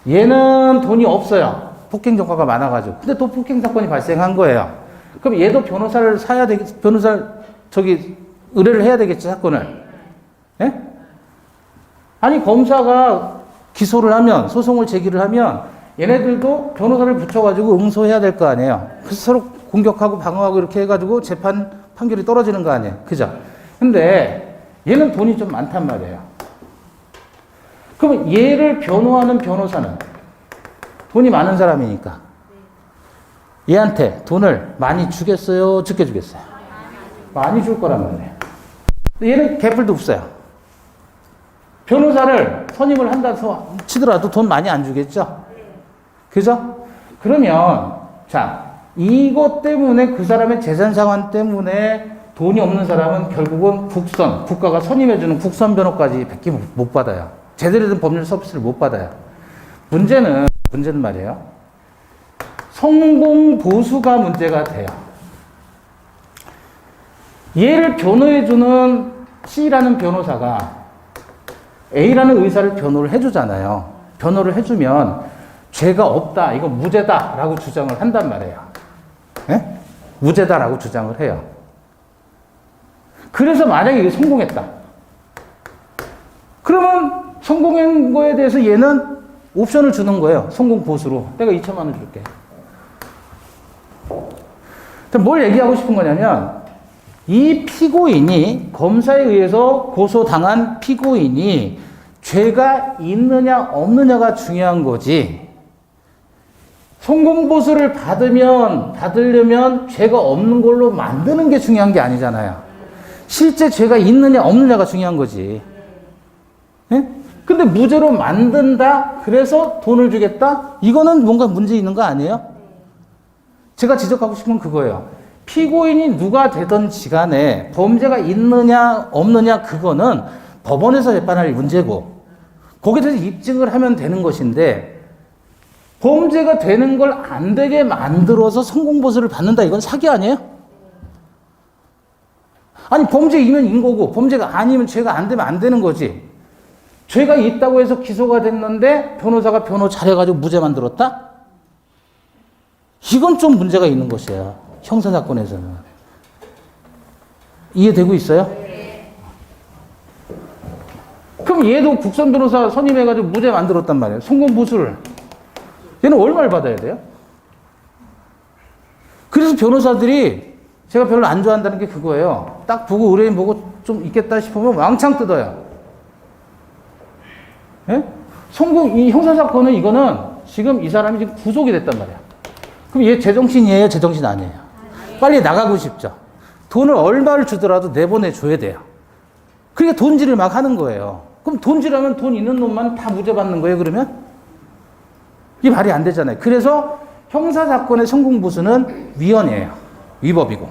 얘는 돈이 없어요. 폭행 전과가 많아가지고. 근데 또 폭행 사건이 발생한 거예요. 그럼 얘도 변호사를 의뢰를 해야 되겠죠, 사건을. 예? 아니, 검사가 기소를 하면, 소송을 제기를 하면, 얘네들도 변호사를 붙여가지고 응소해야 될 거 아니에요. 그래서 서로 공격하고 방어하고 이렇게 해가지고 판결이 떨어지는 거 아니에요. 그죠? 근데 얘는 돈이 좀 많단 말이에요. 그럼 얘를 변호하는 변호사는 돈이 많은 사람이니까 얘한테 돈을 많이 주겠어요? 적게 주겠어요? 많이 줄 거란 말이에요. 얘는 개뿔도 없어요. 변호사를 선임을 한다고 치더라도 돈 많이 안 주겠죠? 그죠? 그러면, 자, 이것 때문에 그 사람의 재산 상환 때문에 돈이 없는 사람은 결국은 국가가 선임해주는 국선 변호까지 밖에 못 받아요. 제대로 된 법률 서비스를 못 받아요. 문제는 말이에요. 성공 보수가 문제가 돼요. 얘를 변호해주는 C라는 변호사가 A라는 의사를 변호를 해주잖아요. 변호를 해주면 죄가 없다, 이거 무죄다라고 주장을 한단 말이에요. 예? 무죄다라고 주장을 해요. 그래서 만약에 이게 성공했다. 그러면 성공한 거에 대해서 얘는 옵션을 주는 거예요. 성공 보수로. 내가 2천만 원 줄게. 뭘 얘기하고 싶은 거냐면 이 피고인이 검사에 의해서 고소당한 피고인이 죄가 있느냐 없느냐가 중요한 거지. 성공보수를 받으려면 죄가 없는 걸로 만드는 게 중요한 게 아니잖아요. 실제 죄가 있느냐 없느냐가 중요한 거지. 예? 근데 무죄로 만든다? 그래서 돈을 주겠다? 이거는 뭔가 문제 있는 거 아니에요? 제가 지적하고 싶은 건 그거예요. 피고인이 누가 되든지 간에 범죄가 있느냐 없느냐 그거는 법원에서 재판할 문제고 거기에 대해서 입증을 하면 되는 것인데 범죄가 되는 걸 안 되게 만들어서 성공보수를 받는다 이건 사기 아니에요? 아니 범죄이면 인 거고 범죄가 아니면 죄가 안 되면 안 되는 거지. 죄가 있다고 해서 기소가 됐는데 변호사가 변호 잘해가지고 무죄 만들었다? 이건 좀 문제가 있는 것이에요. 형사사건에서는. 이해되고 있어요? 네. 그럼 얘도 국선 변호사 선임해가지고 무죄 만들었단 말이에요. 성공보수를. 얘는 얼마를 받아야 돼요? 그래서 변호사들이 제가 별로 안 좋아한다는 게 그거예요. 딱 보고 의뢰인 보고 좀 있겠다 싶으면 왕창 뜯어요. 예? 이 형사사건은 이거는 지금 이 사람이 지금 구속이 됐단 말이야. 그럼 얘 제정신이에요? 제정신 아니에요? 빨리 나가고 싶죠. 돈을 얼마를 주더라도 내보내줘야 돼요. 그러니까 돈질을 막 하는 거예요. 그럼 돈질하면 돈 있는 놈만 다 무죄 받는 거예요, 그러면? 이게 말이 안 되잖아요. 그래서 형사사건의 성공보수는 위헌이에요. 위법이고.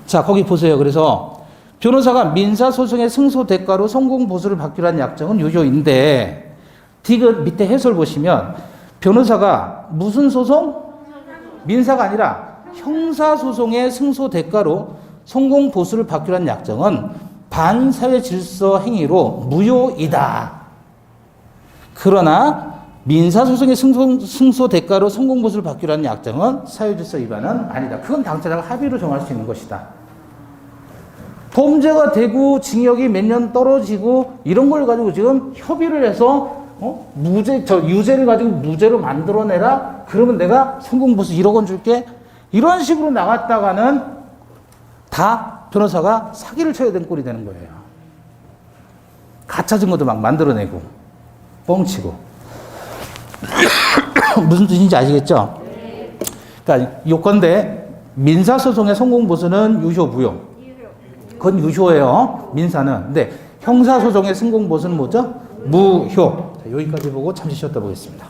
자, 거기 보세요. 그래서 변호사가 민사소송의 승소 대가로 성공보수를 받기로 한 약정은 유효인데, 디귿 밑에 해설 보시면, 변호사가 무슨 소송? 민사가 아니라 형사소송의 승소 대가로 성공보수를 받기로 한 약정은 반사회 질서 행위로 무효이다. 그러나 민사소송의 승소 대가로 성공보수를 받기로 한 약정은 사회질서 위반은 아니다. 그건 당사자가 합의로 정할 수 있는 것이다. 범죄가 되고 징역이 몇 년 떨어지고 이런 걸 가지고 지금 협의를 해서 유죄를 가지고 무죄로 만들어내라. 그러면 내가 성공보수 1억 원 줄게. 이런 식으로 나갔다가는 다 변호사가 사기를 쳐야 되는 꼴이 되는 거예요. 가짜 증거도 막 만들어내고 뻥치고. 무슨 뜻인지 아시겠죠? 그러니까 요건데 민사소송의 성공보수는 유효 무효? 그건 유효예요. 민사는. 근데 형사소송의 성공보수는 뭐죠? 무효. 자, 여기까지 보고 잠시 쉬었다 보겠습니다.